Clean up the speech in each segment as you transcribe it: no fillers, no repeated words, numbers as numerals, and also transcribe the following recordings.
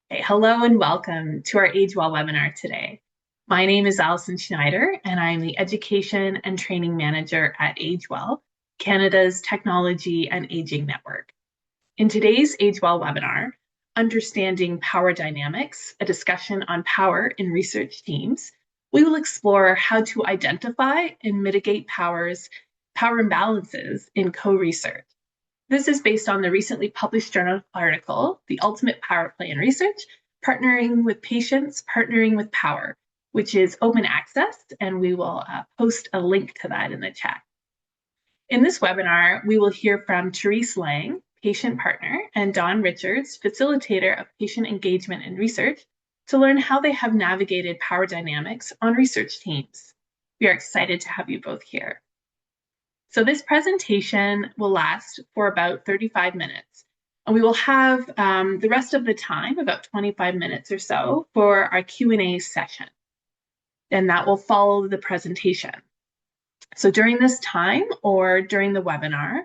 Okay, hello and welcome to our Age Well webinar today. My name is Alison Schneider, and I'm the Education and Training Manager at Age Well, Canada's Technology and Aging Network. In today's Age Well webinar, Understanding Power Dynamics, a discussion on power in research teams, we will explore how to identify and mitigate power imbalances in co-research. This is based on the recently published journal article, The Ultimate Power Play in Research, Partnering with Patients, Partnering with Power, which is open access, and we will post a link to that in the chat. In this webinar, we will hear from Therese Lang, patient partner, and Don Richards, facilitator of patient engagement and research, to learn how they have navigated power dynamics on research teams. We are excited to have you both here. So this presentation will last for about 35 minutes. And we will have the rest of the time, about 25 minutes or so, for our Q&A session. And that will follow the presentation. So during this time or during the webinar,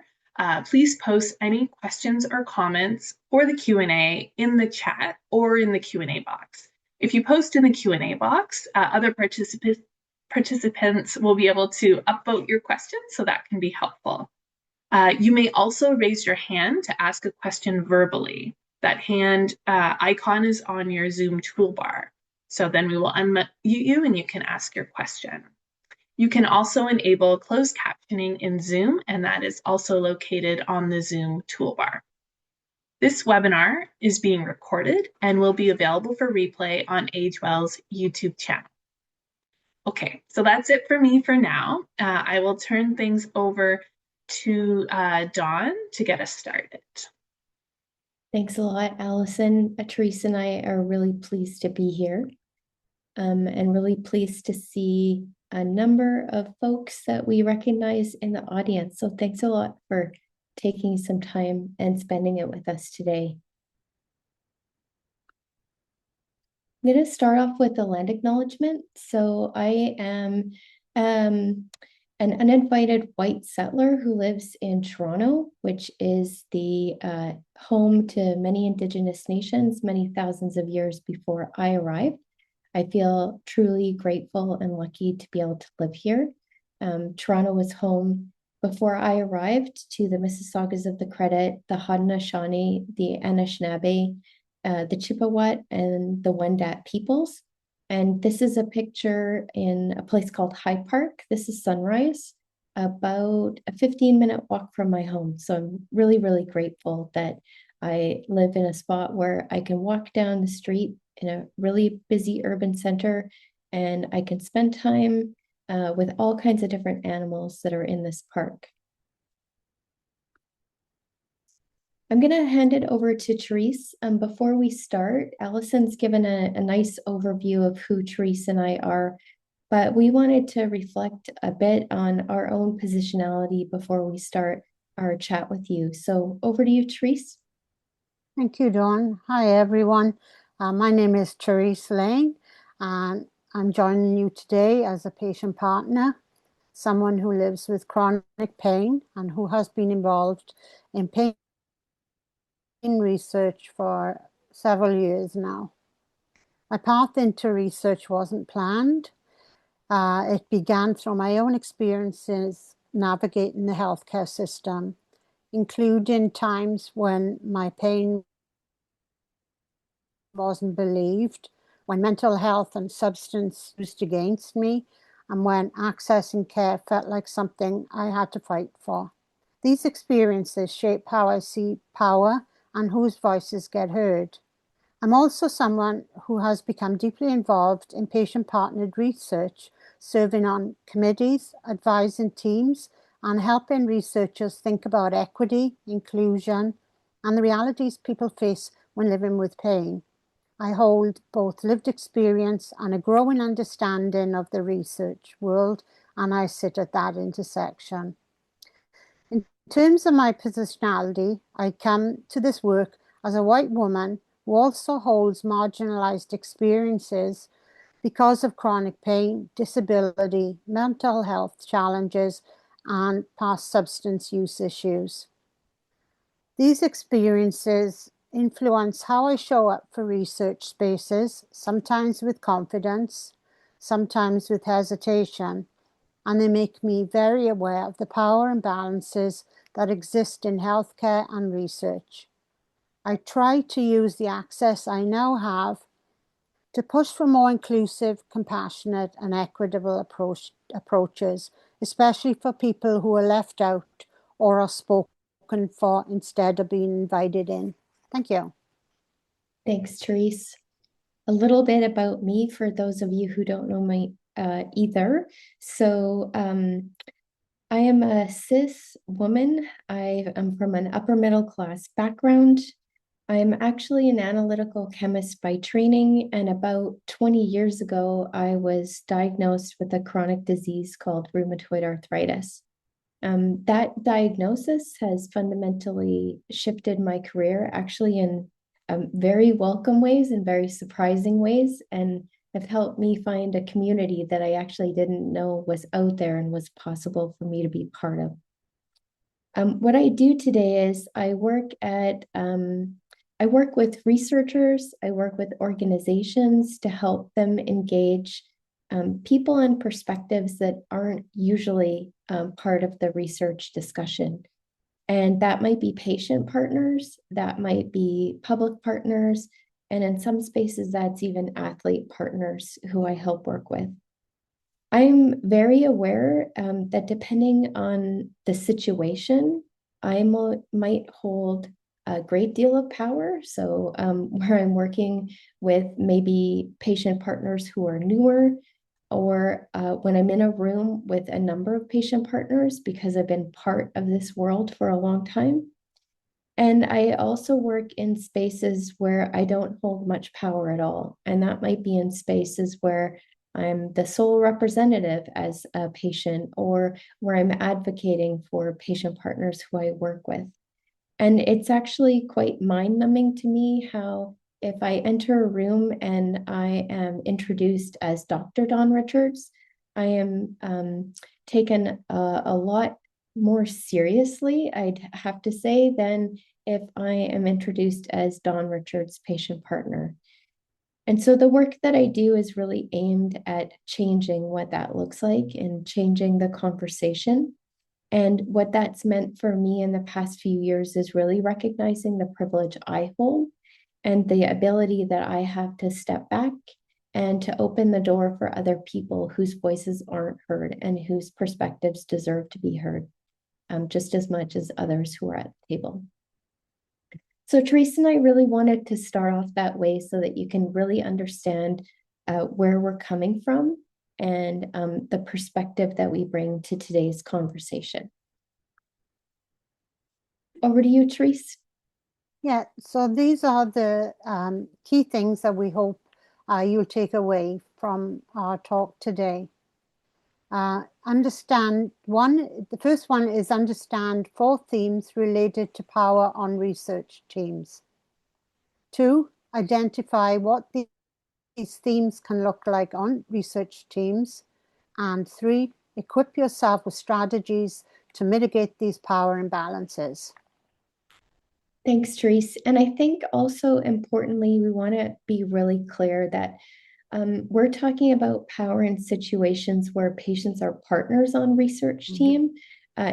please post any questions or comments for the Q&A in the chat or in the Q&A box. If you post in the Q&A box, other participants will be able to upvote your questions, so that can be helpful. You may also raise your hand to ask a question verbally. That hand icon is on your Zoom toolbar. So then we will unmute you and you can ask your question. You can also enable closed captioning in Zoom, and that is also located on the Zoom toolbar. This webinar is being recorded and will be available for replay on AgeWell's YouTube channel. Okay, so that's it for me for now. I will turn things over to Dawn to get us started. Thanks a lot, Allison. Therese and I are really pleased to be here and really pleased to see a number of folks that we recognize in the audience. So thanks a lot for taking some time and spending it with us today. I'm going to start off with a land acknowledgement. So I am an uninvited white settler who lives in Toronto, which is the home to many Indigenous nations, many thousands of years before I arrived. I feel truly grateful and lucky to be able to live here. Toronto was home before I arrived to the Mississaugas of the Credit, the Haudenosaunee, the Anishinaabe, the Chippewa, and the Wendat peoples. And this is a picture in a place called High Park. This is sunrise, about a 15-minute walk from my home. So I'm really, really grateful that I live in a spot where I can walk down the street in a really busy urban center, and I can spend time with all kinds of different animals that are in this park. I'm going to hand it over to Therese. Before we start, Allison's given a nice overview of who Therese and I are, but we wanted to reflect a bit on our own positionality before we start our chat with you. So over to you, Therese. Thank you, Dawn. Hi, everyone. My name is Therese Lang, and I'm joining you today as a patient partner, someone who lives with chronic pain and who has been involved in pain research for several years now. My path into research wasn't planned. It began through my own experiences navigating the healthcare system, including times when my pain wasn't believed, when mental health and substance used against me, and when accessing care felt like something I had to fight for. These experiences shape how I see power and whose voices get heard. I'm also someone who has become deeply involved in patient-partnered research, serving on committees, advising teams, and helping researchers think about equity, inclusion, and the realities people face when living with pain. I hold both lived experience and a growing understanding of the research world, and I sit at that intersection. In terms of my positionality, I come to this work as a white woman who also holds marginalized experiences because of chronic pain, disability, mental health challenges, and past substance use issues. These experiences influence how I show up for research spaces, sometimes with confidence, sometimes with hesitation, and they make me very aware of the power imbalances that exist in healthcare and research. I try to use the access I now have to push for more inclusive, compassionate, and equitable approaches, especially for people who are left out or are spoken for instead of being invited in. Thank you. Thanks, Therese. A little bit about me for those of you who don't know me either. So I am a cis woman. I am from an upper middle class background. I'm actually an analytical chemist by training, and about 20 years ago, I was diagnosed with a chronic disease called rheumatoid arthritis. That diagnosis has fundamentally shifted my career, actually in very welcome ways and very surprising ways, and have helped me find a community that I actually didn't know was out there and was possible for me to be part of. What I do today is I work with researchers, I work with organizations to help them engage people and perspectives that aren't usually part of the research discussion. And that might be patient partners, that might be public partners, and in some spaces, that's even athlete partners who I help work with. I'm very aware that depending on the situation, I might hold a great deal of power. So where I'm working with maybe patient partners who are newer, or when I'm in a room with a number of patient partners because I've been part of this world for a long time. And I also work in spaces where I don't hold much power at all. And that might be in spaces where I'm the sole representative as a patient, or where I'm advocating for patient partners who I work with. And it's actually quite mind-numbing to me how if I enter a room and I am introduced as Dr. Dawn Richards, I am taken a lot more seriously, I'd have to say, than if I am introduced as Dawn Richards' patient partner. And so the work that I do is really aimed at changing what that looks like and changing the conversation. And what that's meant for me in the past few years is really recognizing the privilege I hold and the ability that I have to step back and to open the door for other people whose voices aren't heard and whose perspectives deserve to be heard, just as much as others who are at the table. So Teresa and I really wanted to start off that way so that you can really understand where we're coming from and the perspective that we bring to today's conversation. Over to you, Teresa. Yeah, so these are the key things that we hope you'll take away from our talk today. The first one is understand 4 themes related to power on research teams. 2, identify what these themes can look like on research teams. And 3, equip yourself with strategies to mitigate these power imbalances. Thanks, Therese. And I think also importantly, we want to be really clear that we're talking about power in situations where patients are partners on research team,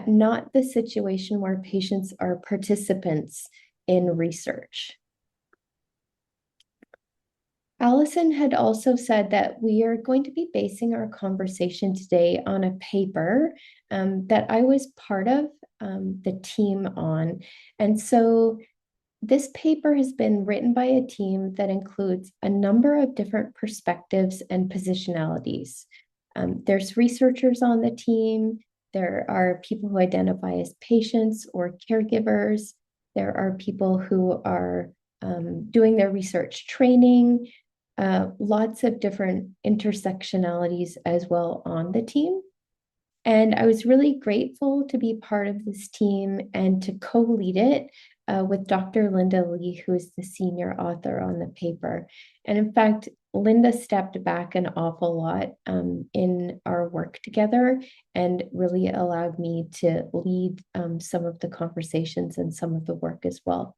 not the situation where patients are participants in research. Allison had also said that we are going to be basing our conversation today on a paper that I was part of the team on. And so this paper has been written by a team that includes a number of different perspectives and positionalities. There's researchers on the team. There are people who identify as patients or caregivers. There are people who are doing their research training. Lots of different intersectionalities as well on the team. And I was really grateful to be part of this team and to co-lead it with Dr. Linda Lee, who is the senior author on the paper. And in fact, Linda stepped back an awful lot in our work together and really allowed me to lead some of the conversations and some of the work as well.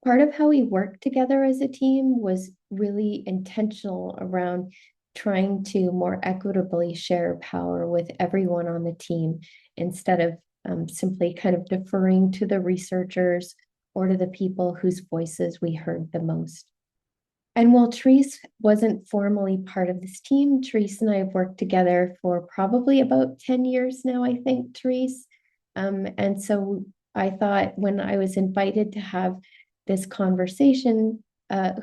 Part of how we worked together as a team was really intentional around trying to more equitably share power with everyone on the team instead of simply kind of deferring to the researchers or to the people whose voices we heard the most. And while Therese wasn't formally part of this team, Therese and I have worked together for probably about 10 years now, I think, Therese. And so I thought when I was invited to have this conversation,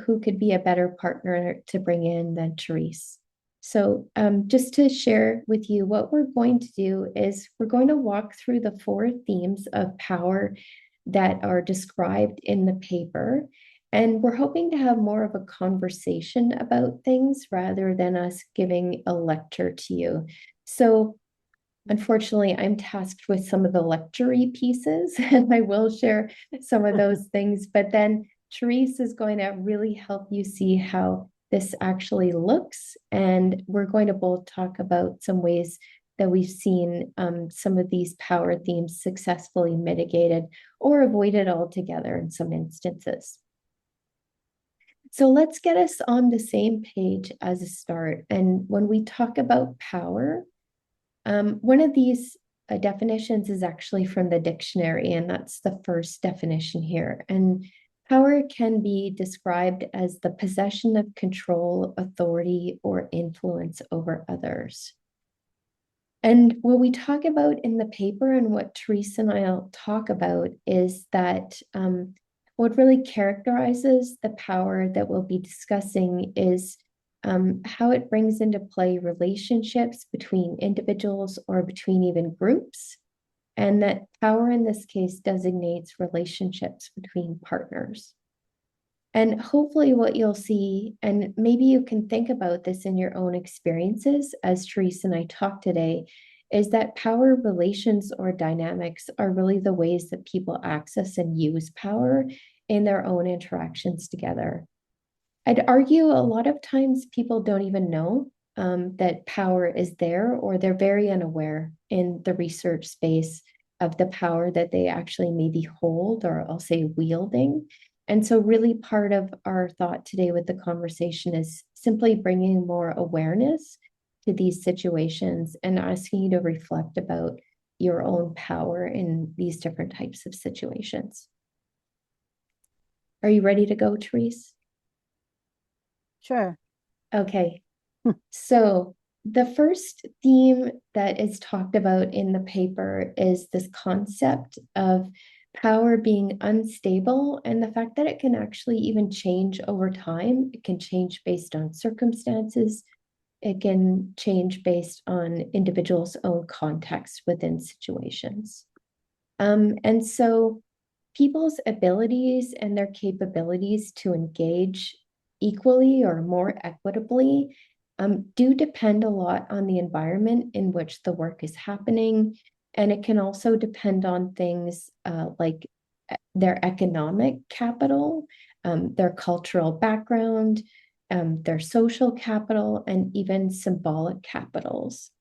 who could be a better partner to bring in than Therese? So just to share with you, what we're going to do is we're going to walk through the 4 themes of power that are described in the paper. And we're hoping to have more of a conversation about things rather than us giving a lecture to you. So unfortunately, I'm tasked with some of the lecture-y pieces, and I will share some of those things. But then Therese is going to really help you see how this actually looks. And we're going to both talk about some ways that we've seen some of these power themes successfully mitigated or avoided altogether in some instances. So let's get us on the same page as a start. And when we talk about power, one of these definitions is actually from the dictionary, and that's the first definition here. And power can be described as the possession of control, authority, or influence over others. And what we talk about in the paper and what Therese and I'll talk about is that what really characterizes the power that we'll be discussing is how it brings into play relationships between individuals or between even groups, and that power in this case designates relationships between partners. And hopefully what you'll see, and maybe you can think about this in your own experiences as Therese and I talk today, is that power relations or dynamics are really the ways that people access and use power in their own interactions together. I'd argue a lot of times people don't even know that power is there, or they're very unaware in the research space of the power that they actually maybe hold, or I'll say wielding. And so really part of our thought today with the conversation is simply bringing more awareness to these situations and asking you to reflect about your own power in these different types of situations. Are you ready to go, Therese? Sure. Okay. So the first theme that is talked about in the paper is this concept of power being unstable and the fact that it can actually even change over time. It can change based on circumstances. It can change based on individuals' own context within situations. And so people's abilities and their capabilities to engage equally or more equitably do depend a lot on the environment in which the work is happening. And it can also depend on things like their economic capital, their cultural background, their social capital, and even symbolic capitals.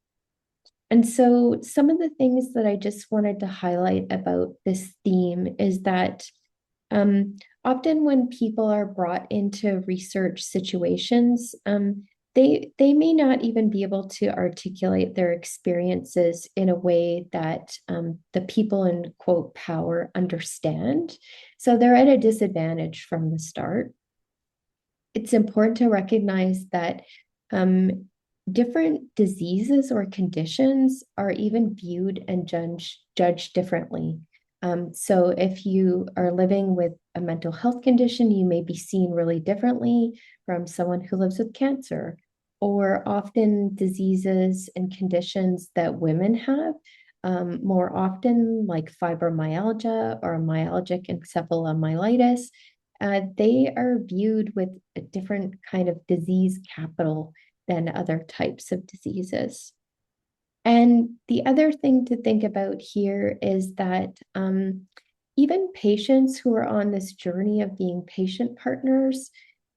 And so some of the things that I just wanted to highlight about this theme is that often when people are brought into research situations, they may not even be able to articulate their experiences in a way that the people in quote power understand. So they're at a disadvantage from the start. It's important to recognize that different diseases or conditions are even viewed and judged differently. So if you are living with a mental health condition, you may be seen really differently from someone who lives with cancer, or often diseases and conditions that women have more often, like fibromyalgia or myalgic encephalomyelitis. They are viewed with a different kind of disease capital than other types of diseases. And the other thing to think about here is that even patients who are on this journey of being patient partners,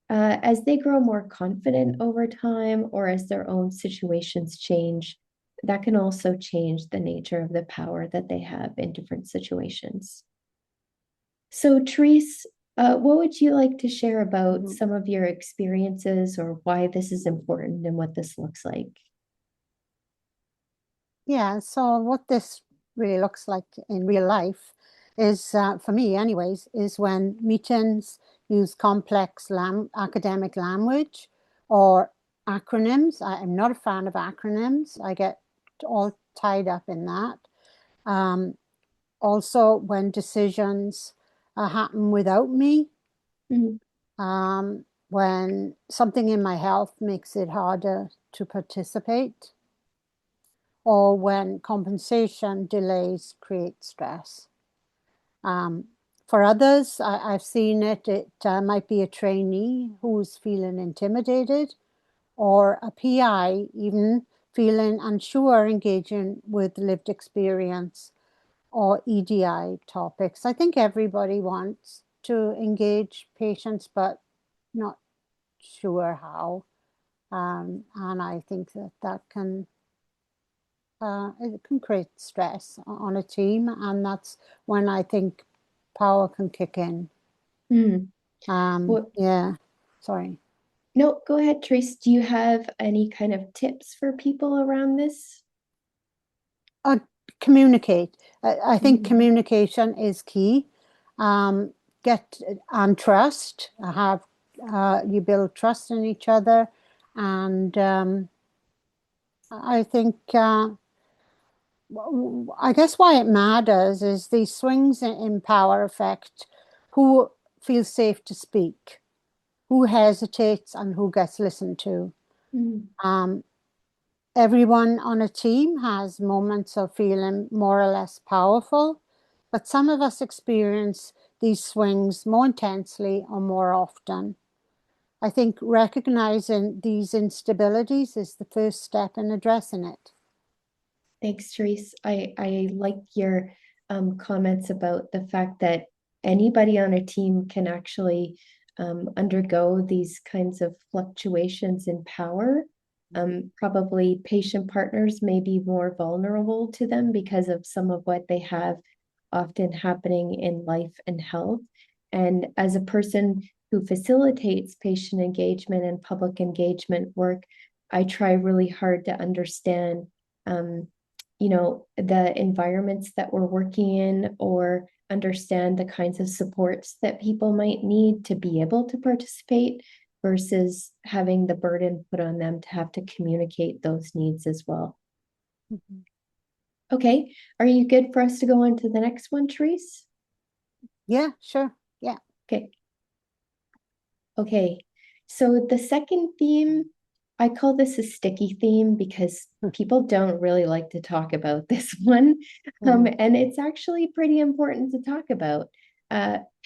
as they grow more confident over time or as their own situations change, that can also change the nature of the power that they have in different situations. So, Therese, What would you like to share about Mhm. some of your experiences or why this is important and what this looks like? Yeah, so what this really looks like in real life is, for me anyways, is when meetings use complex academic language or acronyms. I'm not a fan of acronyms. I get all tied up in that. Um, Also, when decisions happen without me, Mm, when something in my health makes it harder to participate, or when compensation delays create stress. Um, for others, I've seen it might be a trainee who's feeling intimidated, or a PI even feeling unsure engaging with lived experience or EDI topics. I think everybody wants to engage patients, but not sure how. And I think that can it can create stress on a team, and that's when I think power can kick in. mm. What, Yeah, sorry. no, go ahead, Trace. Do you have any kind of tips for people around this? Uh, Communicate. I think Mm, communication is key. Um, get and trust. Have you build trust in each other, and I think I guess why it matters is these swings in power affect who feels safe to speak, who hesitates, and who gets listened to. mm. Um, Everyone on a team has moments of feeling more or less powerful, but some of us experience these swings more intensely or more often. I think recognizing these instabilities is the first step in addressing it. Thanks, Therese. I like your comments about the fact that anybody on a team can actually undergo these kinds of fluctuations in power. Probably patient partners may be more vulnerable to them because of some of what they have often happening in life and health. And as a person who facilitates patient engagement and public engagement work, I try really hard to understand um, the environments that we're working in or understand the kinds of supports that people might need to be able to participate versus having the burden put on them to have to communicate those needs as well. Mhm. Okay, are you good for us to go on to the next one, Therese? Yeah, sure. Yeah. Okay. Okay, so the second theme, I call this a sticky theme because people don't really like to talk about this one. Mm. And it's actually pretty important to talk about.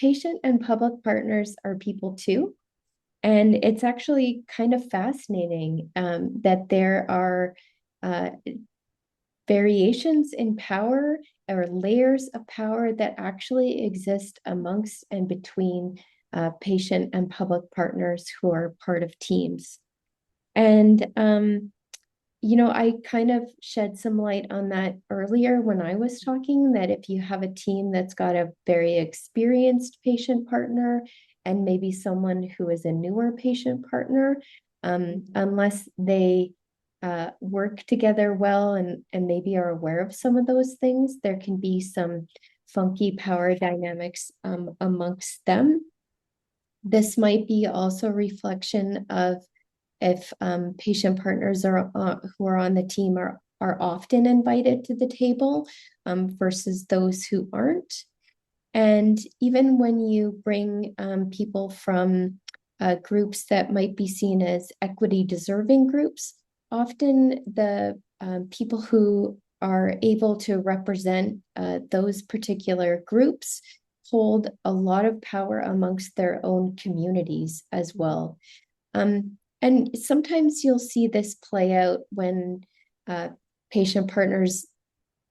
Patient and public partners are people too. And it's actually kind of fascinating that there are uh, variations in power or layers of power that actually exist amongst and between patient and public partners who are part of teams. And, I kind of shed some light on that earlier when I was talking that if you have a team that's got a very experienced patient partner and maybe someone who is a newer patient partner, unless they work together well and maybe are aware of some of those things, there can be some funky power dynamics amongst them. This might be also a reflection of if patient partners are who are on the team are often invited to the table versus those who aren't. And even when you bring people from groups that might be seen as equity deserving groups, often the people who are able to represent those particular groups hold a lot of power amongst their own communities as well. And sometimes you'll see this play out when uh, patient partners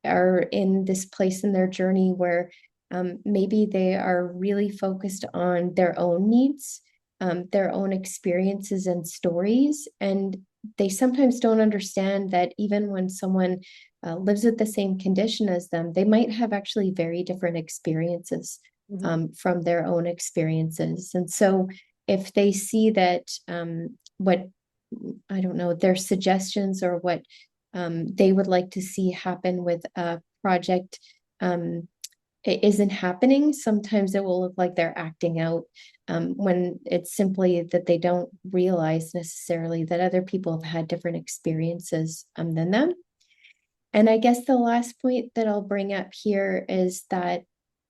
are in this place in their journey where maybe they are really focused on their own needs, their own experiences and stories. And they sometimes don't understand that even when someone lives with the same condition as them, they might have actually very different experiences. from their own experiences. And so if they see that what, I don't know, their suggestions or what they would like to see happen with a project it isn't happening, sometimes it will look like they're acting out when it's simply that they don't realize necessarily that other people have had different experiences than them. And I guess the last point that I'll bring up here is that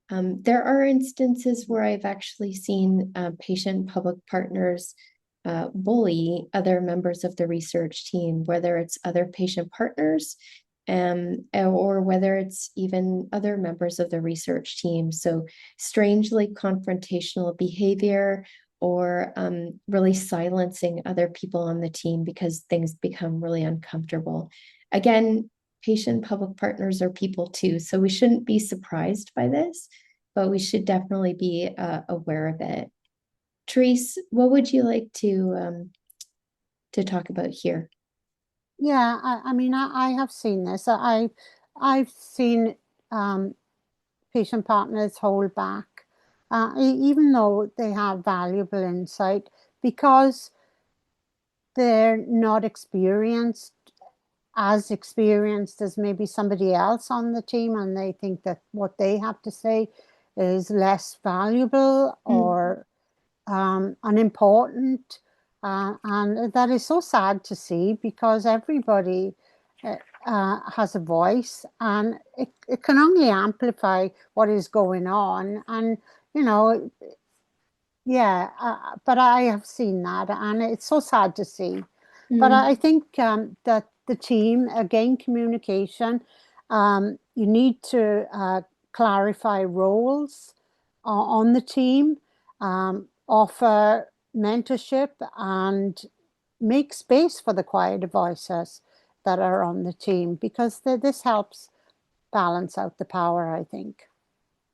there are instances where I've actually seen patient public partners bully other members of the research team, whether it's other patient partners or whether it's even other members of the research team. So strangely confrontational behavior or really silencing other people on the team because things become really uncomfortable. Again, patient public partners are people too, so we shouldn't be surprised by this, but we should definitely be aware of it. Therese, what would you like to talk about here? Yeah, I mean, I have seen this. I've seen patient partners hold back, even though they have valuable insight, because they're not experienced as maybe somebody else on the team, and they think that what they have to say is less valuable or unimportant. And that is so sad to see, because everybody has a voice, and it can only amplify what is going on. And, you know, yeah, but I have seen that, and it's so sad to see. But I think that the team, again, communication, you need to clarify roles on the team, offer mentorship, and make space for the quieter voices that are on the team, because this helps balance out the power, I think.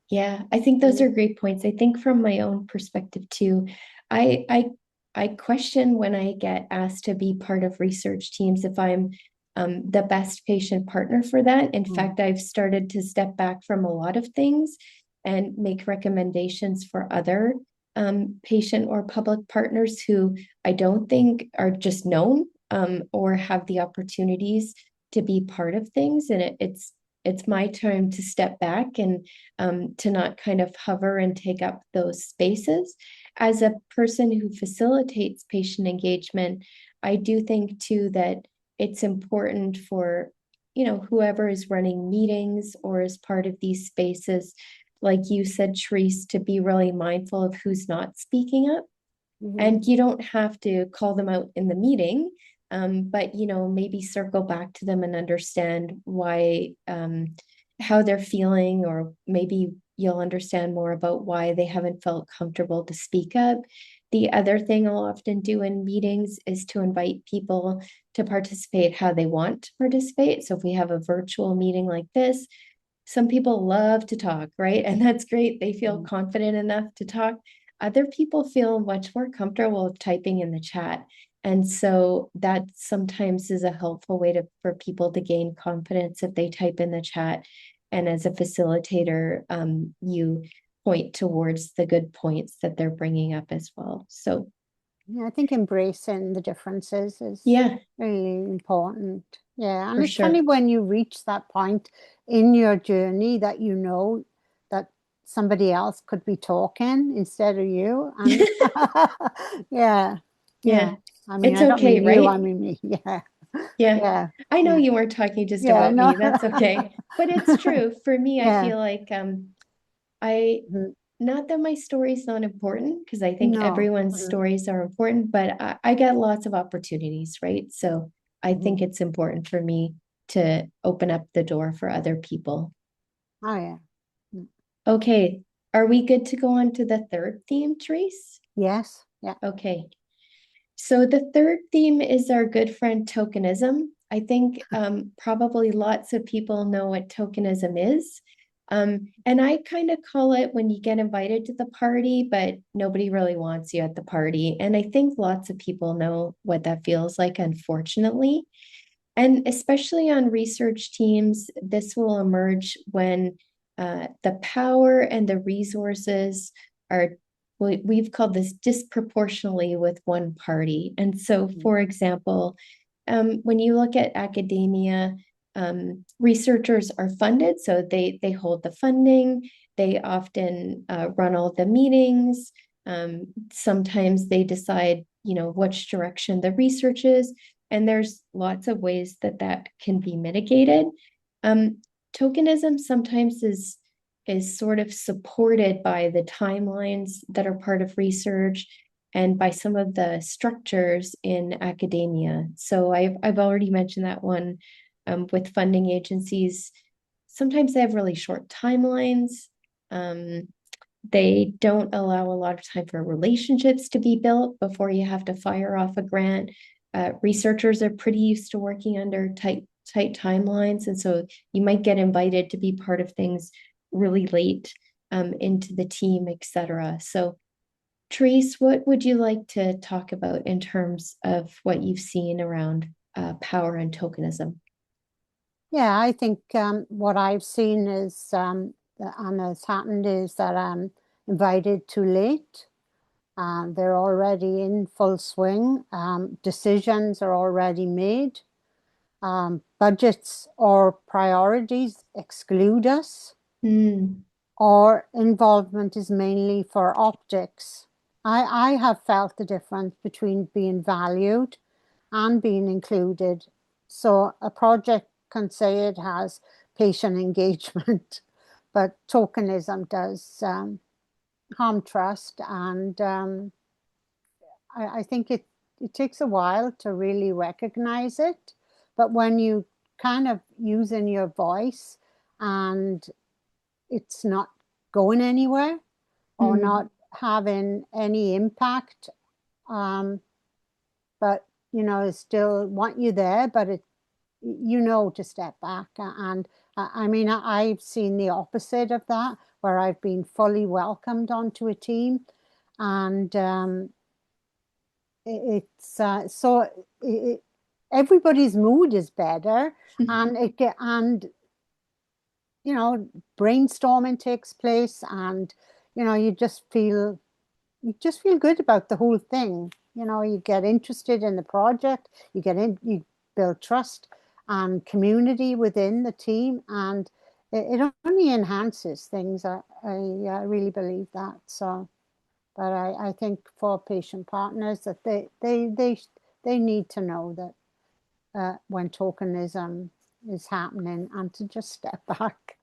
Yeah, I think those are great points. I think from my own perspective too, I I I question when I get asked to be part of research teams if I'm the best patient partner for that. In fact, I've started to step back from a lot of things and make recommendations for other patient or public partners who I don't think are just known or have the opportunities to be part of things. And it's my time to step back and to not kind of hover and take up those spaces. As a person who facilitates patient engagement, I do think too that it's important for, you know, whoever is running meetings or is part of these spaces, like you said, Therese, to be really mindful of who's not speaking up. And you don't have to call them out in the meeting, but you know, maybe circle back to them and understand why, how they're feeling, or maybe you'll understand more about why they haven't felt comfortable to speak up. The other thing I'll often do in meetings is to invite people to participate how they want to participate. So if we have a virtual meeting like this, some people love to talk, right? And that's great. They feel confident enough to talk. Other people feel much more comfortable typing in the chat. And so that sometimes is a helpful way for people to gain confidence if they type in the chat. And as a facilitator, you point towards the good points that they're bringing up as well. So yeah, I think embracing the differences is really important. Yeah, and for it's sure. funny when you reach that point in your journey that you know that somebody else could be talking instead of you. And yeah, Yeah. I mean, It's I don't okay, mean you, right? I mean me. Yeah, Yeah. yeah, I know yeah, you weren't talking just yeah. about No, me. That's okay. But it's true. For me, I yeah, feel like I mhm. not that my story's not important, because I think No, everyone's stories are important, but I get lots of opportunities, right? So I think it's important for me to open up the door for other people. oh yeah, Okay. Are we good to go on to the third theme, Therese? yes, yeah. Okay. So the third theme is our good friend tokenism. I think probably lots of people know what tokenism is. And I kind of call it when you get invited to the party, but nobody really wants you at the party. And I think lots of people know what that feels like, unfortunately. And especially on research teams, this will emerge when the power and the resources are, we've called this disproportionately with one party. And so, for example, when you look at academia, researchers are funded, so they hold the funding. They often run all the meetings. Sometimes they decide, which direction the research is, and there's lots of ways that that can be mitigated. Tokenism sometimes is sort of supported by the timelines that are part of research and by some of the structures in academia. So I've already mentioned that one with funding agencies. Sometimes they have really short timelines. They don't allow a lot of time for relationships to be built before you have to fire off a grant. Researchers are pretty used to working under tight timelines, and so you might get invited to be part of things really late into the team, etc. So, Therese, what would you like to talk about in terms of what you've seen around power and tokenism? Yeah, I think what I've seen is, and has happened, is that I'm invited too late. They're already in full swing. Decisions are already made. Budgets or priorities exclude us, Mm, or involvement is mainly for optics. I have felt the difference between being valued and being included. So a project can say it has patient engagement, but tokenism does harm trust. And I think it takes a while to really recognize it. But when you kind of using your voice and it's not going anywhere or mm, not having any impact, um, but still want you there, but to step back. And I mean, I've seen the opposite of that, where I've been fully welcomed onto a team, and it's so everybody's mood is better, and brainstorming takes place, and you just feel good about the whole thing. You get interested in the project, you build trust and community within the team, and it only enhances things. I really believe that. So, but I think for patient partners that they need to know that when tokenism is happening, and to just step back.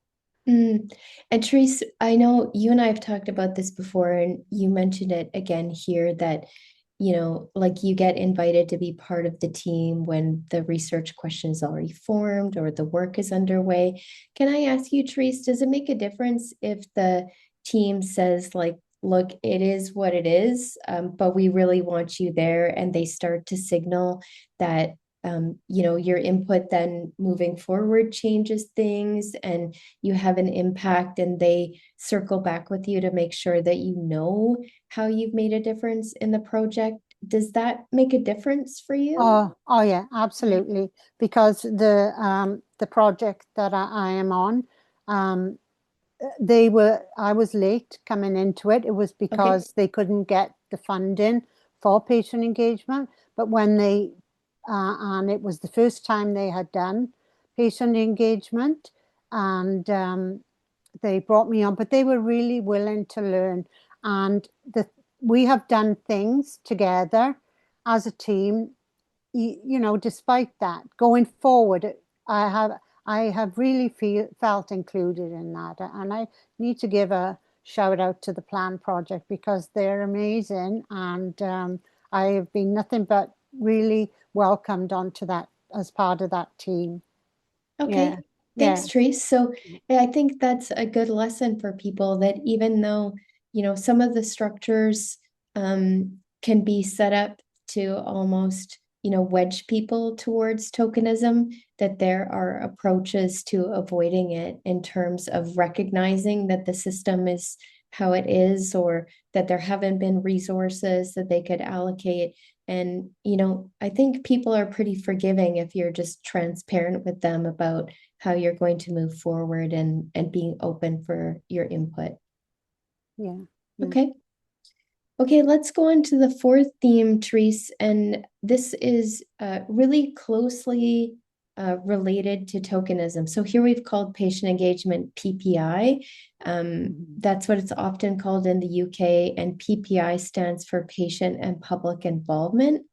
mm. And Therese, I know you and I have talked about this before, and you mentioned it again here that, like you get invited to be part of the team when the research question is already formed or the work is underway. Can I ask you, Therese, does it make a difference if the team says, like, look, it is what it is, but we really want you there, and they start to signal that your input then moving forward changes things and you have an impact, and they circle back with you to make sure that how you've made a difference in the project? Does that make a difference for you? Oh yeah, absolutely. Because the project that I am on, um, I was late coming into it. It was Okay. because they couldn't get the funding for patient engagement. But and it was the first time they had done patient engagement, and they brought me on, but they were really willing to learn. And we have done things together as a team, despite that, going forward, I have I have really felt included in that, and I need to give a shout out to the Plan Project because they're amazing, and I have been nothing but really welcomed onto that as part of that team. Yeah, Okay, yeah. thanks, Trace. So I think that's a good lesson for people that even though, some of the structures can be set up to almost, wedge people towards tokenism, that there are approaches to avoiding it in terms of recognizing that the system is how it is, or that there haven't been resources that they could allocate. And, I think people are pretty forgiving if you're just transparent with them about how you're going to move forward and being open for your input. Yeah. Okay. Okay, let's go on to the fourth theme, Therese, and this is really closely related to tokenism. So here we've called patient engagement PPI. That's what it's often called in the UK, and PPI stands for patient and public involvement.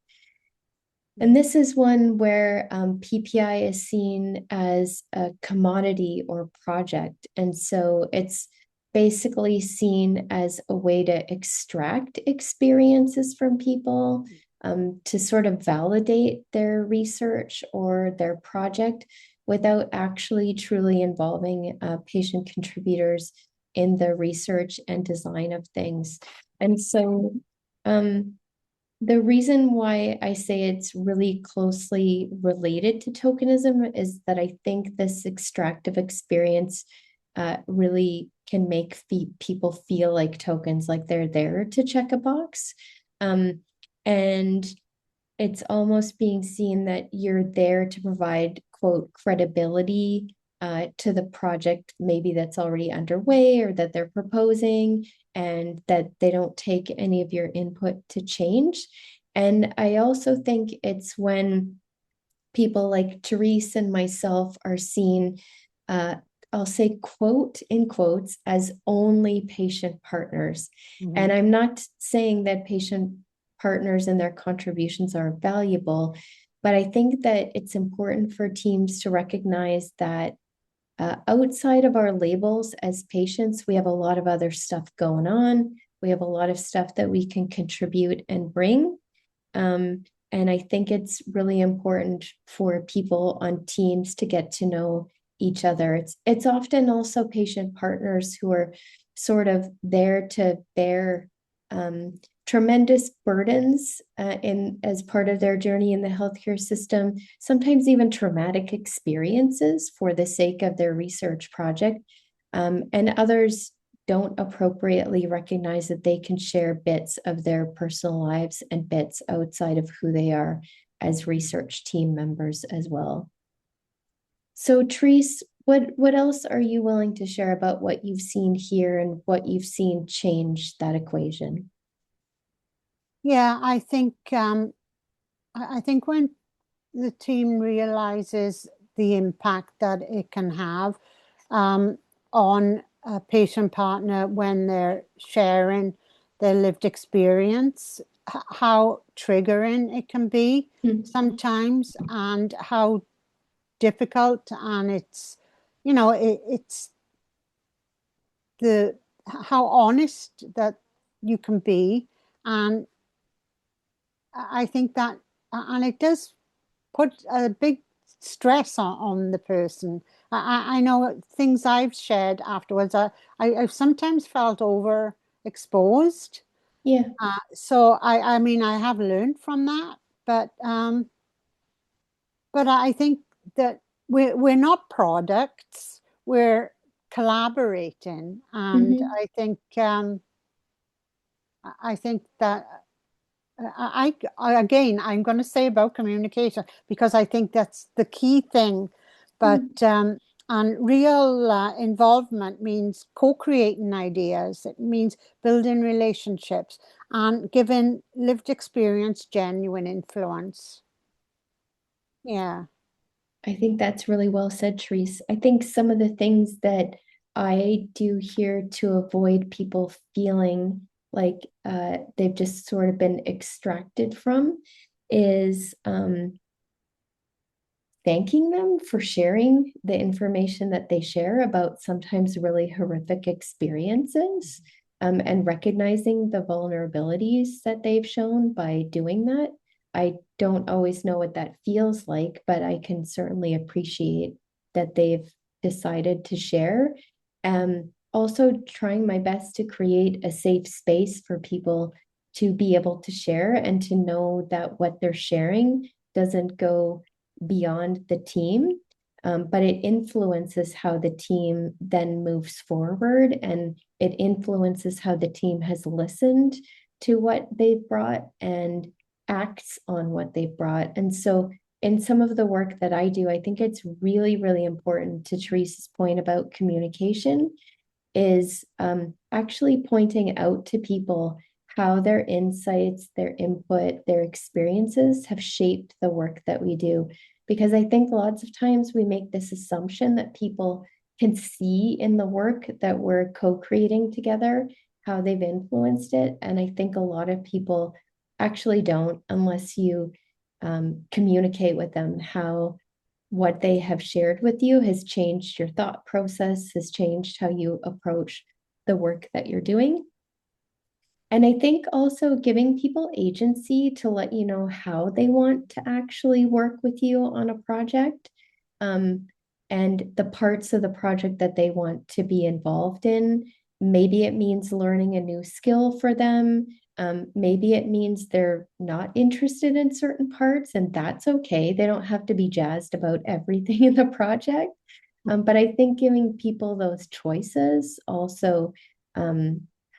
And this is one where PPI is seen as a commodity or project. And so it's basically seen as a way to extract experiences from people, to sort of validate their research or their project without actually truly involving patient contributors in the research and design of things. And so the reason why I say it's really closely related to tokenism is that I think this extractive experience really can make people feel like tokens, like they're there to check a box. And it's almost being seen that you're there to provide, quote, credibility to the project, maybe that's already underway or that they're proposing, and that they don't take any of your input to change. And I also think it's when people like Therese and myself are seen, I'll say, quote, in quotes, as only patient partners. And I'm not saying that patient partners and their contributions are valuable, but I think that it's important for teams to recognize that outside of our labels as patients, we have a lot of other stuff going on. We have a lot of stuff that we can contribute and bring. And I think it's really important for people on teams to get to know each other. It's often also patient partners who are sort of there to bear tremendous burdens in as part of their journey in the healthcare system, sometimes even traumatic experiences for the sake of their research project. And others don't appropriately recognize that they can share bits of their personal lives and bits outside of who they are as research team members as well. So, Therese, what else are you willing to share about what you've seen here and what you've seen change that equation? Yeah, I think when the team realizes the impact that it can have on a patient partner when they're sharing their lived experience, how triggering it can be sometimes, and how difficult, and it's the how honest that you can be. And I think that, and it does put a big stress on the person. I know things I've shared afterwards. I've sometimes felt overexposed. Yeah. So I mean, I have learned from that, but I think that we're not products. We're collaborating, and I think that again, I'm going to say about communication, because I think that's the key thing. But and real involvement means co-creating ideas. It means building relationships and giving lived experience genuine influence. Yeah. I think that's really well said, Therese. I think some of the things that I do here to avoid people feeling like they've just sort of been extracted from is thanking them for sharing the information that they share about sometimes really horrific experiences, and recognizing the vulnerabilities that they've shown by doing that. I don't always know what that feels like, but I can certainly appreciate that they've decided to share. Also trying my best to create a safe space for people to be able to share and to know that what they're sharing doesn't go beyond the team, but it influences how the team then moves forward, and it influences how the team has listened to what they've brought and acts on what they've brought. And so in some of the work that I do, I think it's really, really important, to Teresa's point about communication, is actually pointing out to people how their insights, their input, their experiences have shaped the work that we do. Because I think lots of times we make this assumption that people can see in the work that we're co-creating together how they've influenced it. And I think a lot of people actually don't, unless you communicate with them how what they have shared with you has changed your thought process, has changed how you approach the work that you're doing. And I think also giving people agency to let you know how they want to actually work with you on a project, um, and the parts of the project that they want to be involved in. Maybe it means learning a new skill for them. Maybe it means they're not interested in certain parts, and that's okay. They don't have to be jazzed about everything in the project. But I think giving people those choices also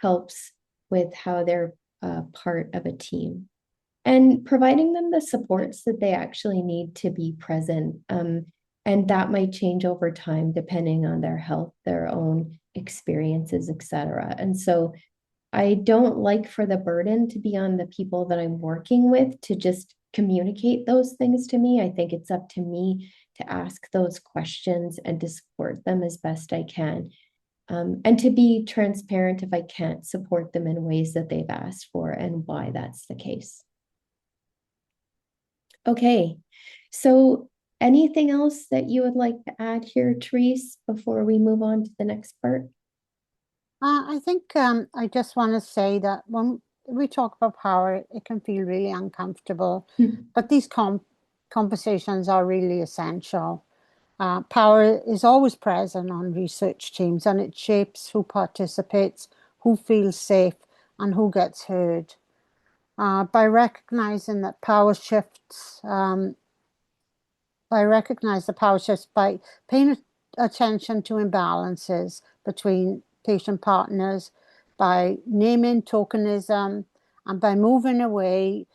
helps with how they're part of a team, and providing them the supports that they actually need to be present. And that might change over time depending on their health, their own experiences, etc. And so I don't like for the burden to be on the people that I'm working with to just communicate those things to me. I think it's up to me to ask those questions and to support them as best I can. And to be transparent if I can't support them in ways that they've asked for and why that's the case. Okay, so anything else that you would like to add here, Therese, before we move on to the next part? I think I just want to say that when we talk about power, it can feel really uncomfortable, but these conversations are really essential. Power is always present on research teams, and it shapes who participates, who feels safe, and who gets heard. By recognizing that power shifts, by paying attention to imbalances between patient partners, by naming tokenism, and by moving away,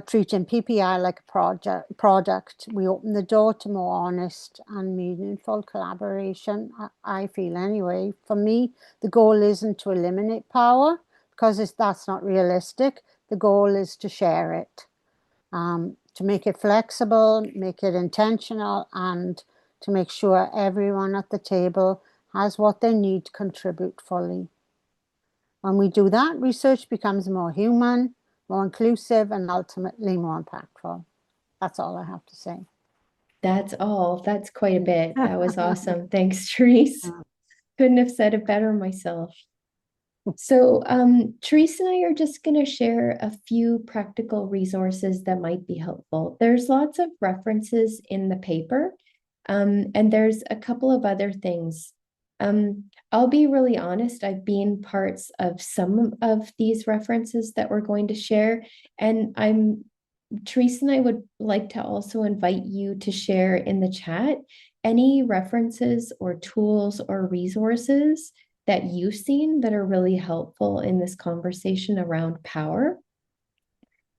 treating PPI like a product, we open the door to more honest and meaningful collaboration, I feel anyway. For me, the goal isn't to eliminate power, because that's not realistic. The goal is to share it. To make it flexible, make it intentional, and to make sure everyone at the table has what they need to contribute fully. When we do that, research becomes more human, more inclusive, and ultimately more impactful. That's all I have to say. That's all. That's quite a bit. That was awesome. Thanks, Therese. Couldn't have said it better myself. So Therese and I are just going to share a few practical resources that might be helpful. There's lots of references in the paper, and there's a couple of other things. I'll be really honest, I've been parts of some of these references that we're going to share, and Therese and I would like to also invite you to share in the chat any references or tools or resources that you've seen that are really helpful in this conversation around power.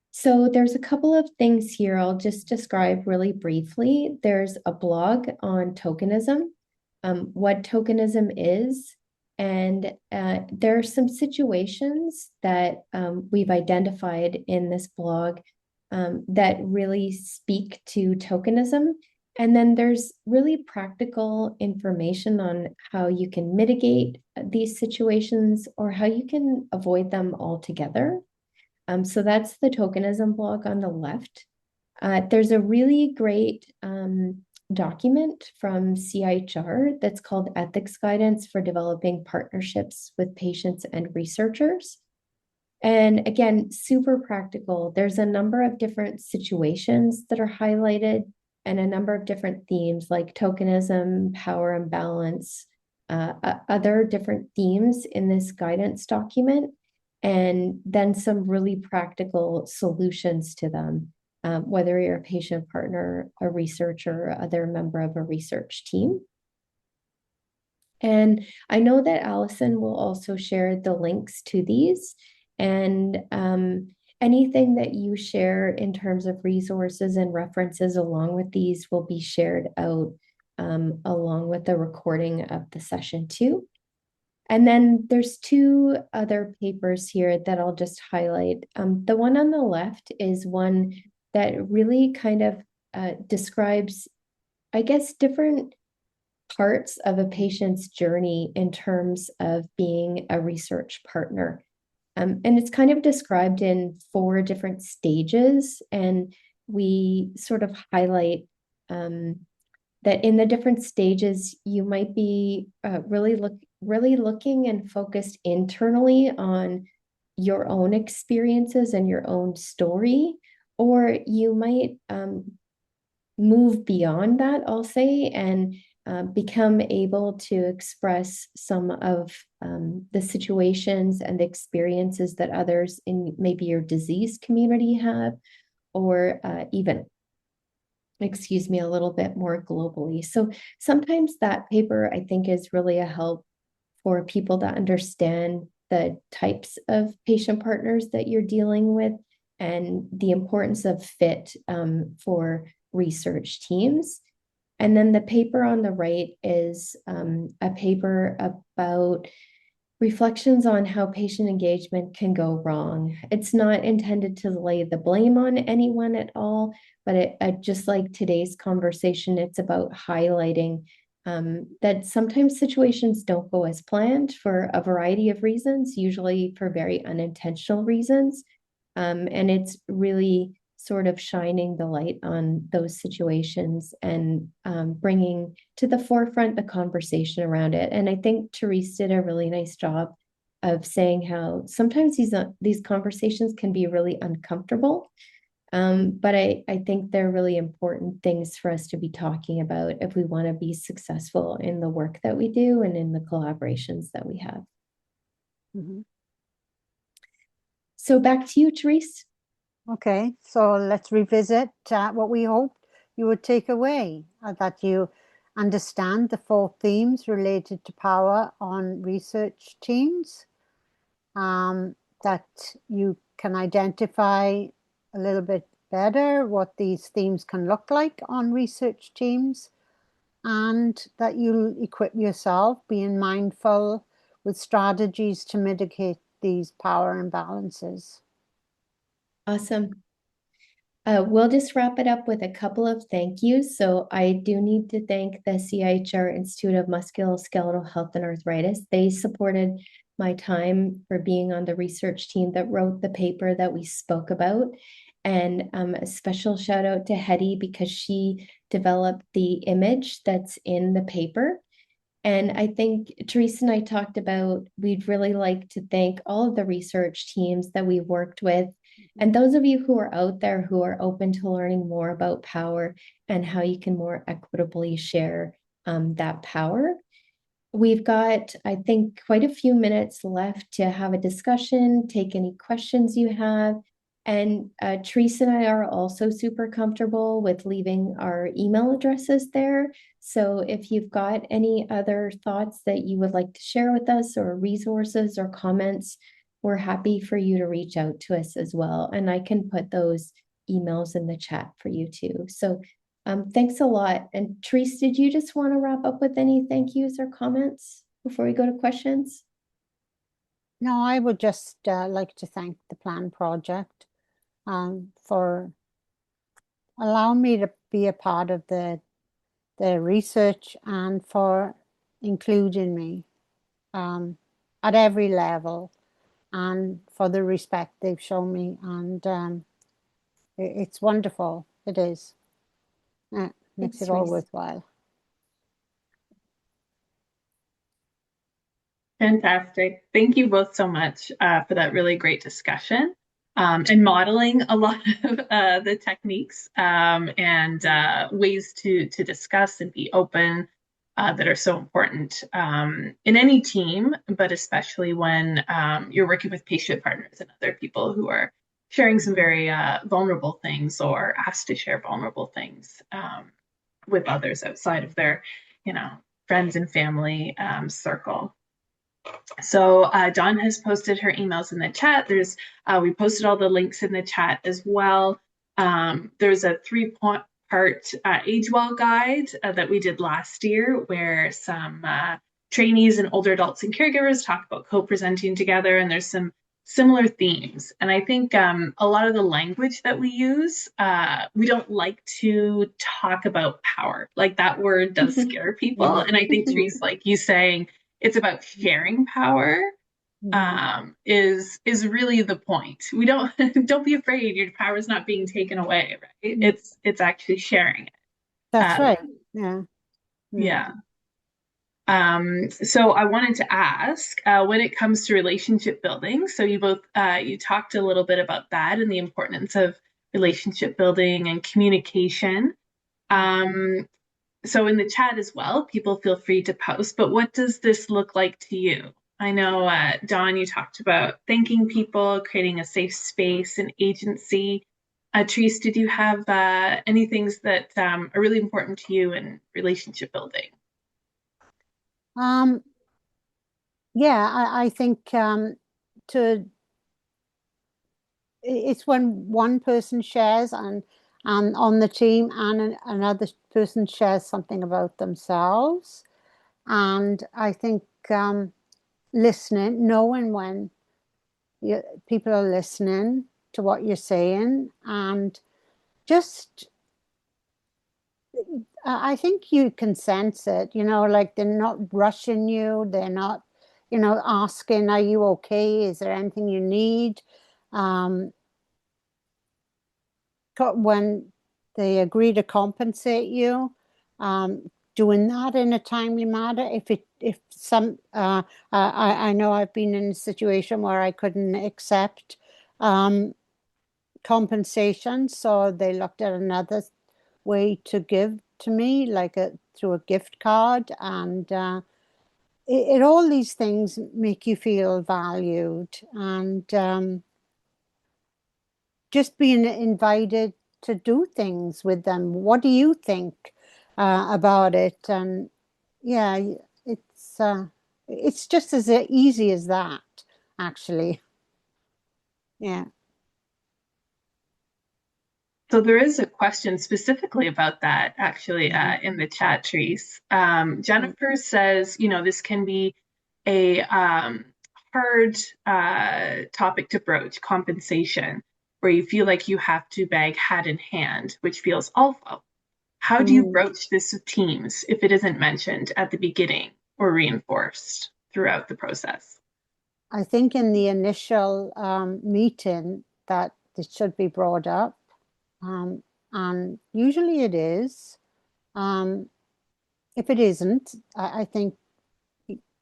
So there's a couple of things here I'll just describe really briefly. There's a blog on tokenism, what tokenism is, and there are some situations that we've identified in this blog that really speak to tokenism. And then there's really practical information on how you can mitigate these situations or how you can avoid them altogether. So that's the tokenism blog on the left. There's a really great document from CIHR that's called Ethics Guidance for Developing Partnerships with Patients and Researchers. And again, super practical. There's a number of different situations that are highlighted and a number of different themes like tokenism, power imbalance, other different themes in this guidance document, and then some really practical solutions to them, whether you're a patient partner, a researcher, or other member of a research team. And I know that Allison will also share the links to these. And Anything that you share in terms of resources and references along with these will be shared out along with the recording of the session too. And then there's two other papers here that I'll just highlight. The one on the left is one that really kind of describes, I guess, different parts of a patient's journey in terms of being a research partner. And it's kind of described in 4 different stages. And we sort of highlight that in the different stages, you might be really looking and focused internally on your own experiences and your own story, or you might move beyond that, I'll say, and become able to express some of the situations and the experiences that others in maybe your disease community have, or even, excuse me, a little bit more globally. So sometimes that paper, I think, is really a help for people to understand the types of patient partners that you're dealing with and the importance of fit for research teams. And then the paper on the right is a paper about reflections on how patient engagement can go wrong. It's not intended to lay the blame on anyone at all, but just like today's conversation, it's about highlighting that sometimes situations don't go as planned for a variety of reasons, usually for very unintentional reasons. And it's really sort of shining the light on those situations and bringing to the forefront the conversation around it. And I think Therese did a really nice job of saying how sometimes these conversations can be really uncomfortable. But I think they're really important things for us to be talking about if we want to be successful in the work that we do and in the collaborations that we have. Mm-hmm. So back to you, Therese. Okay, so let's revisit what we hoped you would take away, that you understand the 4 themes related to power on research teams, that you can identify a little bit better what these themes can look like on research teams, and that you'll equip yourself being mindful with strategies to mitigate these power imbalances. Awesome. We'll just wrap it up with a couple of thank yous. So I do need to thank the CIHR Institute of Musculoskeletal Health and Arthritis. They supported my time for being on the research team that wrote the paper that we spoke about. And a special shout out to Hetty because she developed the image that's in the paper. And I think Teresa and I talked about, we'd really like to thank all of the research teams that we've worked with. And those of you who are out there who are open to learning more about power and how you can more equitably share that power. We've got, I think, quite a few minutes left to have a discussion, take any questions you have. And Teresa and I are also super comfortable with leaving our email addresses there. So if you've got any other thoughts that you would like to share with us or resources or comments, we're happy for you to reach out to us as well. And I can put those emails in the chat for you too. So thanks a lot. And Therese, did you just want to wrap up with any thank yous or comments before we go to questions? No, I would just like to thank the PLAN project for allowing me to be a part of the research and for including me at every level, and for the respect they've shown me. And it's wonderful. It is. Makes Thanks, it all Therese. worthwhile. Fantastic. Thank you both so much for that really great discussion and modeling a lot of the techniques and ways to discuss and be open that are so important in any team, but especially when you're working with patient partners and other people who are sharing some very vulnerable things or asked to share vulnerable things with others outside of their, friends and family circle. So Dawn has posted her emails in the chat. We posted all the links in the chat as well. There's a three-part age well guide that we did last year, where some trainees and older adults and caregivers talk about co-presenting together, and there's some similar themes. And I think a lot of the language that we use, we don't like to talk about power. Like that word does scare people. Yeah. And I think Therese, like you saying, it's about sharing power is really the point. We don't don't be afraid. Your power is not being taken away, right? It's actually sharing it. That's Uh, right. Yeah. yeah. So I wanted to ask, when it comes to relationship building, so you both you talked a little bit about that and the importance of relationship building and communication. Um, so in the chat as well, people feel free to post, but what does this look like to you? I know, Dawn, you talked about thanking people, creating a safe space and agency. Therese, did you have any things that are really important to you in relationship building? Um, yeah, I think to it's when one person shares and on the team and another person shares something about themselves. And I think listening, knowing when people are listening to what you're saying, and just I think you can sense it, like they're not rushing you, they're not, asking, are you okay? Is there anything you need? Um, when they agree to compensate you, doing that in a timely manner. If some, I know I've been in a situation where I couldn't accept compensation, so they looked at another way to give to me, like through a gift card, and all these things make you feel valued, and just being invited to do things with them. What do you think about it? And yeah, it's just as easy as that, actually. Yeah. So there is a question specifically about that actually in the chat, Therese. Jennifer says, this can be a hard topic to broach, compensation, where you feel like you have to bag hat in hand, which feels awful. How do you Mm. broach this with teams if it isn't mentioned at the beginning or reinforced throughout the process? I think in the initial meeting that it should be brought up, um, and usually it is. Um, if it isn't, I think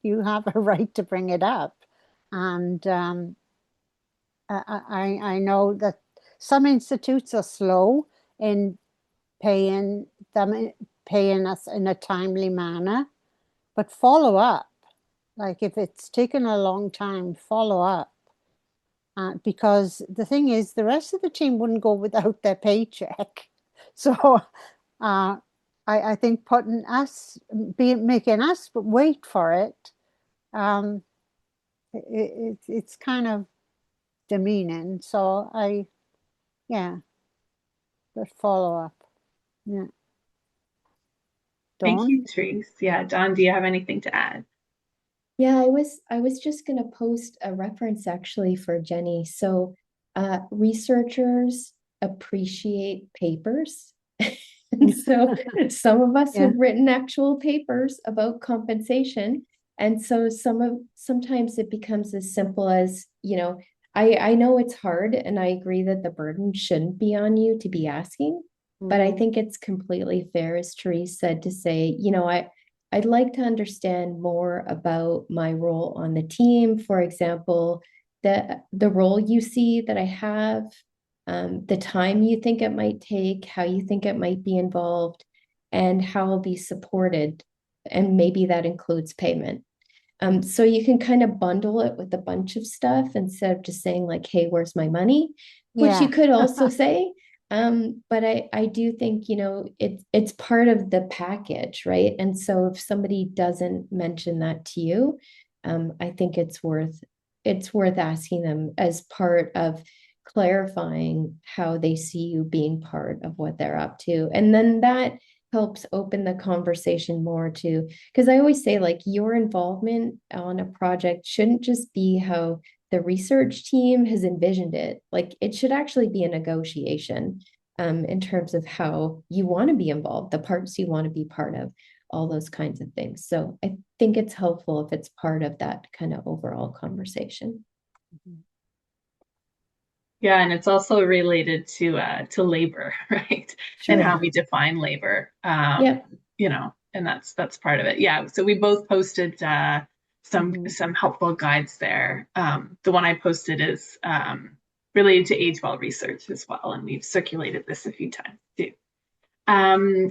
you have a right to bring it up. And I know that some institutes are slow in paying them paying us in a timely manner, but follow up. Like if it's taken a long time, follow up. Because the thing is, the rest of the team wouldn't go without their paycheck. So I think making us wait for it, um, it's kind of demeaning. So yeah, but follow up. Yeah. Thank Dawn? you, Therese. Yeah, Dawn, do you have anything to add? Yeah, I was just going to post a reference actually for Jenny. So, researchers appreciate papers. And so some of us Yeah. have written actual papers about compensation. And so sometimes it becomes as simple as, I know it's hard and I agree that the burden shouldn't be on you to be asking, but I think it's completely fair, as Therese said, to say, I'd like to understand more about my role on the team. For example, the role you see that I have, the time you think it might take, how you think it might be involved, and how I'll be supported. And maybe that includes payment. So you can kind of bundle it with a bunch of stuff instead of just saying like, hey, where's my money? Which you Yeah. could also say. But I do think, it's part of the package, right? And so if somebody doesn't mention that to you, I think it's worth asking them as part of clarifying how they see you being part of what they're up to. And then that helps open the conversation more too. Because I always say, like, your involvement on a project shouldn't just be how the research team has envisioned it. Like, it should actually be a negotiation in terms of how you want to be involved, the parts you want to be part of, all those kinds of things. So I think it's helpful if it's part of that kind of overall conversation. Mhm. Yeah, and it's also related to labor, right? And how Sure. we define labor. Yeah. And that's part of it. Yeah. So we both posted Mhm. some helpful guides there. The one I posted is related to age well research as well, and we've circulated this a few times too.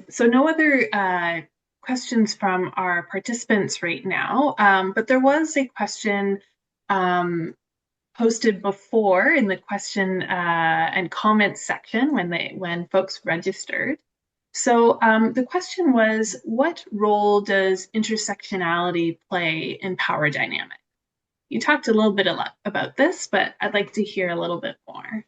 So no other questions from our participants right now, but there was a question um, posted before in the question and comment section when folks registered. So the question was, what role does intersectionality play in power dynamics? You talked a little bit about this, but I'd like to hear a little bit more.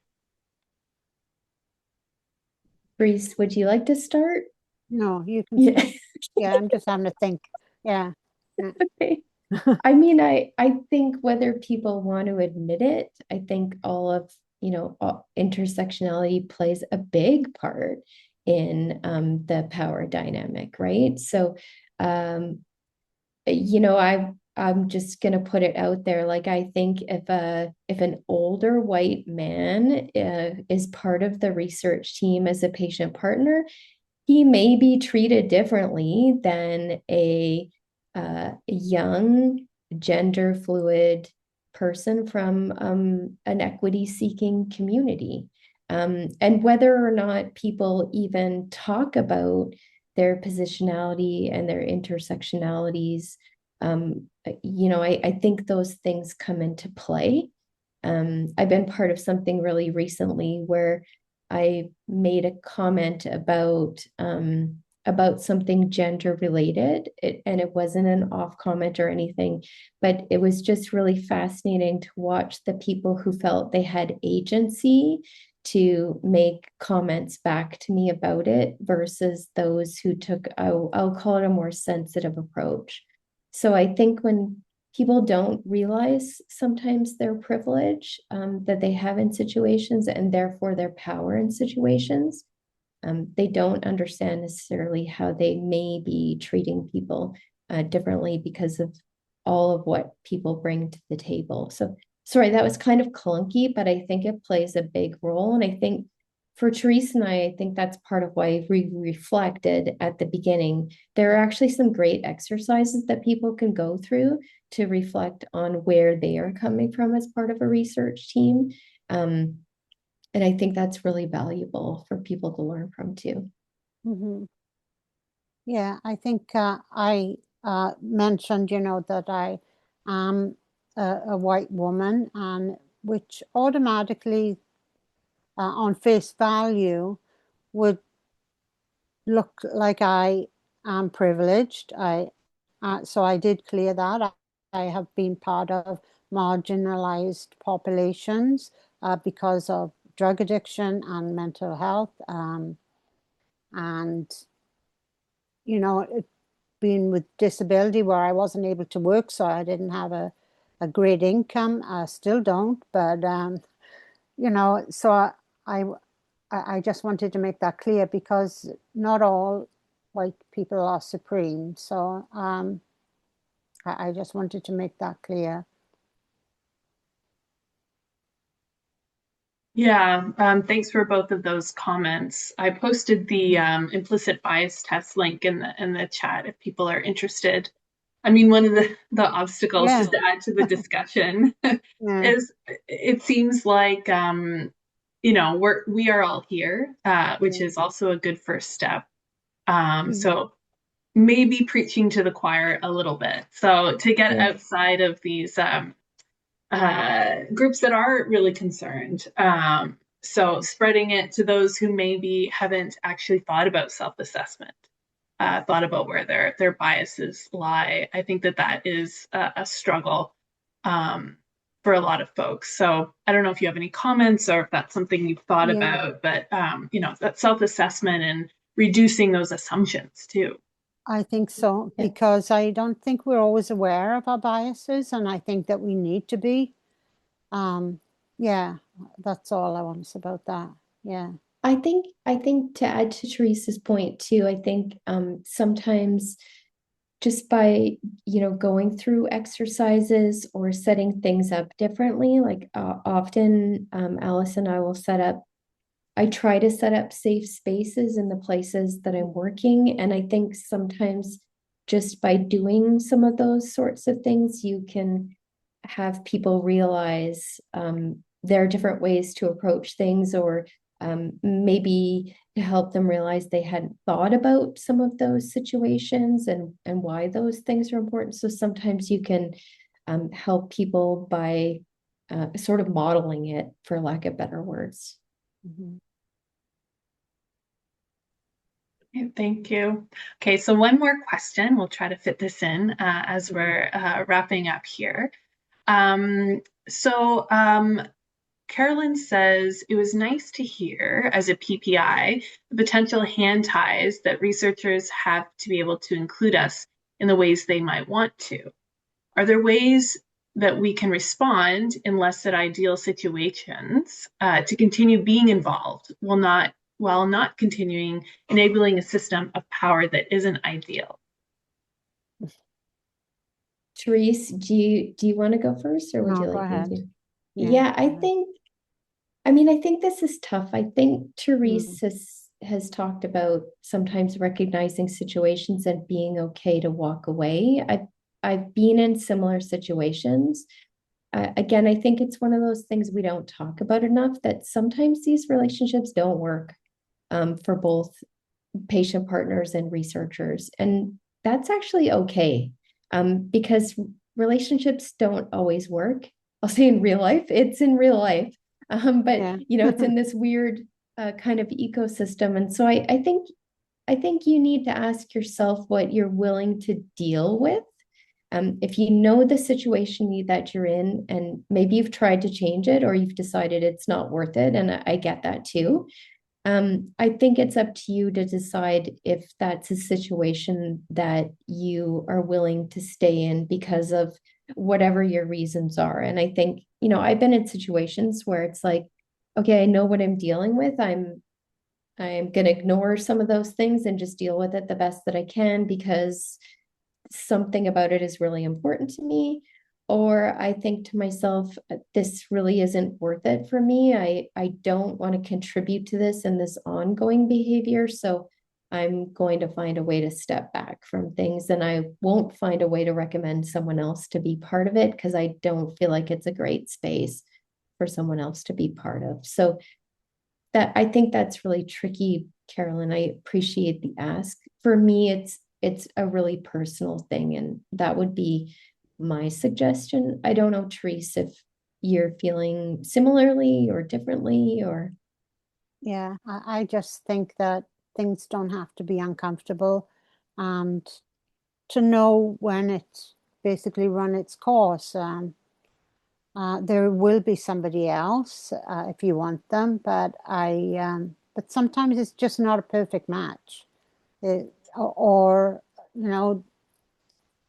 Reese, would you like to start? No, you can Yeah. start. Yeah, I'm just having to think. Yeah. Yeah. Okay. I mean, I think whether people want to admit it, I think all of, intersectionality plays a big part in the power dynamic, right? So, um, I'm just gonna put it out there. Like, I think if an older white man is part of the research team as a patient partner, he may be treated differently than a young gender fluid person from an equity seeking community. And whether or not people even talk about their positionality and their intersectionalities, I think those things come into play. I've been part of something really recently where I made a comment about something gender related, and it wasn't an off comment or anything, but it was just really fascinating to watch the people who felt they had agency to make comments back to me about it versus those who took, I'll call it a more sensitive approach. So I think when people don't realize sometimes their privilege that they have in situations and therefore their power in situations. They don't understand necessarily how they may be treating people differently because of all of what people bring to the table. So, sorry, that was kind of clunky, but I think it plays a big role. And I think for Therese and I think that's part of why we reflected at the beginning. There are actually some great exercises that people can go through to reflect on where they are coming from as part of a research team. And I think that's really valuable for people to learn from too. Mhm. Yeah, I think I mentioned, that I am a white woman, and which automatically, on face value, would look like I am privileged. So I did clear that. I have been part of marginalized populations because of drug addiction and mental health, and being with disability where I wasn't able to work, so I didn't have a great income. I still don't, but so I I just wanted to make that clear because not all white people are supreme. So I just wanted to make that clear. Yeah, thanks for both of those comments. I posted the implicit bias test link in the chat if people are interested. I mean, one of the obstacles, Yeah, just to add to the discussion, yeah, is it seems like we are all here, which yeah, is also a good first step. mhm, So maybe preaching to the choir a little bit. So to get Yeah. outside of these groups that are really concerned. So spreading it to those who maybe haven't actually thought about self-assessment. thought about where their biases lie. I think that is a struggle for a lot of folks. So I don't know if you have any comments or if that's something you've thought Yeah, about, but that self-assessment and reducing those assumptions too. I think so, Yeah. because I don't think we're always aware of our biases, and I think that we need to be. Yeah, that's all I want to say about that. Yeah. I think to add to Teresa's point too, I think sometimes just by going through exercises or setting things up differently, like often Alice and I will I try to set up safe spaces in the places that I'm working. And I think sometimes just by doing some of those sorts of things, you can have people realize there are different ways to approach things, or maybe to help them realize they hadn't thought about some of those situations and why those things are important. So sometimes you can help people by sort of modeling it, for lack of better words. Mhm. Thank you. Okay, so one more question. We'll try to fit this in as we're wrapping up here. Um, so Carolyn says, it was nice to hear as a PPI the potential hand ties that researchers have to be able to include us in the ways they might want to. Are there ways that we can respond in less than ideal situations to continue being involved while not continuing enabling a system of power that isn't ideal? Therese, do you want to go first, or would No, you go like me ahead. to? Yeah. Yeah, I think this is tough. I think Mm. Therese has talked about sometimes recognizing situations and being okay to walk away. I've been in similar situations. Again, I think it's one of those things we don't talk about enough, that sometimes these relationships don't work for both patient partners and researchers. And that's actually okay, because relationships don't always work. I'll say in real life, it's in real life. But Yeah. it's in this weird kind of ecosystem. And so I think you need to ask yourself what you're willing to deal with. If you know the situation that you're in, and maybe you've tried to change it or you've decided it's not worth it, and I get that too. I think it's up to you to decide if that's a situation that you are willing to stay in because of whatever your reasons are. And I think, I've been in situations where it's like, okay, I know what I'm dealing with. I'm going to ignore some of those things and just deal with it the best that I can because something about it is really important to me. Or I think to myself, this really isn't worth it for me. I don't want to contribute to this and this ongoing behavior. So I'm going to find a way to step back from things. And I won't find a way to recommend someone else to be part of it because I don't feel like it's a great space for someone else to be part of. So that I think that's really tricky, Carolyn. I appreciate the ask. For me, it's a really personal thing, and that would be my suggestion. I don't know, Therese, if you're feeling similarly or differently, or Yeah. I just think that things don't have to be uncomfortable, and to know when it's basically run its course. There will be somebody else if you want them, but sometimes it's just not a perfect match. Or, no,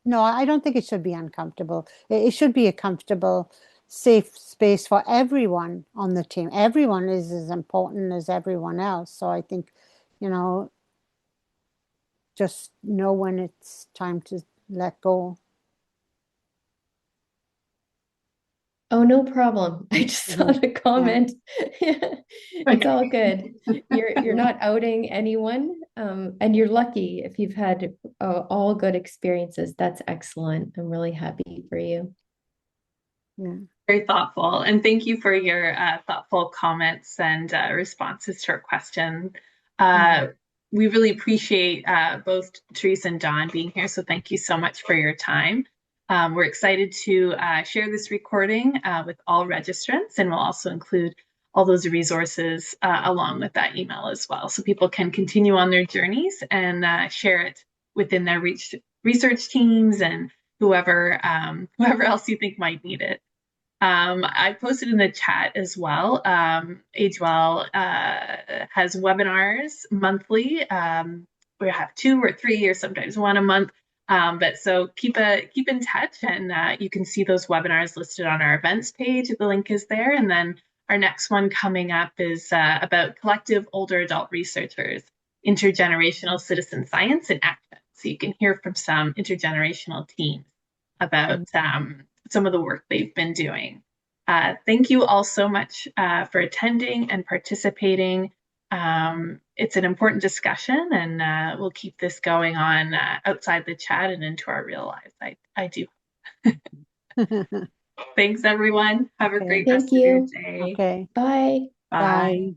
I don't think it should be uncomfortable. It should be a comfortable, safe space for everyone on the team. Everyone is as important as everyone else. So I think, you know, just know when it's time to let go. oh, no problem. I just saw Mhm. the Yeah. comment. It's all good. You're not outing anyone, and you're lucky if you've had all good experiences. That's excellent. I'm really happy for you. Yeah. Very thoughtful. And thank you for your thoughtful comments and responses to our question. Mhm. Uh, we really appreciate both Therese and Don being here. So thank you so much for your time. We're excited to share this recording with all registrants, and we'll also include all those resources along with that email as well. So people can continue on their journeys and share it within their research teams and whoever else you think might need it. I posted in the chat as well. AgeWell has webinars monthly. We have 2 or 3 or sometimes 1 a month. But so keep in touch, and you can see those webinars listed on our events page. The link is there. And then our next one coming up is about collective older adult researchers, intergenerational citizen science in action. So you can hear from some intergenerational teams about some of the work they've been doing. Thank you all so much for attending and participating. It's an important discussion, and we'll keep this going on outside the chat and into our real lives. I do. Thanks, everyone. Have a great rest of your day. Okay. Bye. Bye. Bye.